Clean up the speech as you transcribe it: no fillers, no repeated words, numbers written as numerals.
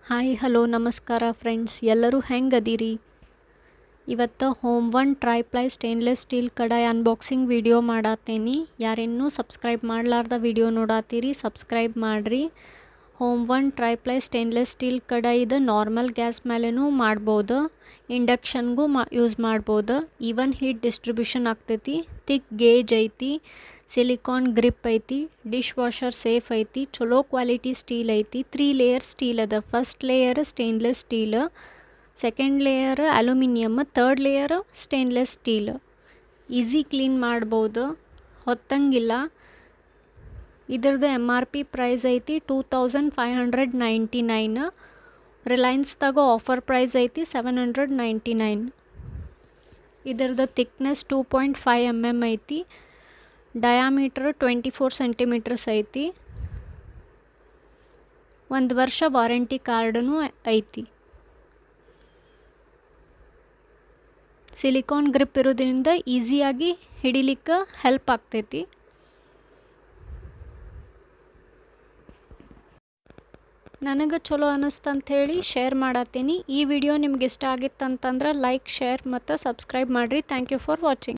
Hi hello ನಮಸ್ಕಾರ friends, ಎಲ್ಲರೂ ಹೆಂಗದಿರಿ? ಇವತ್ತು Home One triply stainless steel kadai unboxing video ಮಾಡತ್ತೇನಿ. ಯಾರಿನ್ನೂ ಸಬ್ಸ್ಕ್ರೈಬ್ ಮಾಡಲಾರ್ದ ವಿಡಿಯೋ ನೋಡತ್ತೀರಿ, ಸಬ್ಸ್ಕ್ರೈಬ್ ಮಾಡಿರಿ. Home One triply stainless steel ಕಡಾಯಿದು ನಾರ್ಮಲ್ ಗ್ಯಾಸ್ ಮೇಲೆನೂ ಮಾಡ್ಬೋದು, ಇಂಡಕ್ಷನ್ಗೂ ಯೂಸ್ ಮಾಡ್ಬೋದು. ಈವನ್ ಹೀಟ್ ಡಿಸ್ಟ್ರಿಬ್ಯೂಷನ್ ಆಗ್ತೈತಿ. ಥಿಕ್ ಗೇಜ್ ಐತಿ, ಸಿಲಿಕಾನ್ ಗ್ರಿಪ್ ಐತಿ, ಡಿಶ್ ವಾಷರ್ ಸೇಫ್ ಐತಿ, ಚಲೋ ಕ್ವಾಲಿಟಿ ಸ್ಟೀಲ್ ಐತಿ. 3 ಲೇಯರ್ ಸ್ಟೀಲ್ ಅದ. First layer stainless steel, second layer aluminium, third layer stainless steel. Easy clean ಮಾಡ್ಬೋದು, ಹೊತ್ತಂಗಿಲ್ಲ. ಇದ್ರದ್ದು MRP ಪ್ರೈಸ್ ಐತಿ 2599. ರಿಲಯನ್ಸ್ದಾಗ ಆಫರ್ ಪ್ರೈಸ್ ಐತಿ 799. ಇದ್ರದ್ದು ಥಿಕ್ನೆಸ್ 2.5 mm ಐತಿ. ಡಯಾಮೀಟರ್ 24 ಸೆಂಟಿಮೀಟರ್ಸ್ ಐತಿ. 1 ವರ್ಷ ವಾರಂಟಿ ಕಾರ್ಡೂ ಐತಿ. ಸಿಲಿಕಾನ್ ಗ್ರಿಪ್ ಇರೋದ್ರಿಂದ ಈಸಿಯಾಗಿ ಹಿಡಿಲಿಕ್ಕೆ ಹೆಲ್ಪ್ ಆಗ್ತೈತಿ. ನನಗೆ ಚಲೋ ಅನ್ನಿಸ್ತಂಥೇಳಿ ಶೇರ್ ಮಾಡತ್ತೀನಿ. ಈ ವಿಡಿಯೋ ನಿಮ್ಗೆ ಇಷ್ಟ ಆಗಿತ್ತಂತಂದ್ರೆ ಲೈಕ್, ಶೇರ್ ಮತ್ತು ಸಬ್ಸ್ಕ್ರೈಬ್ ಮಾಡಿರಿ. Thank you for watching.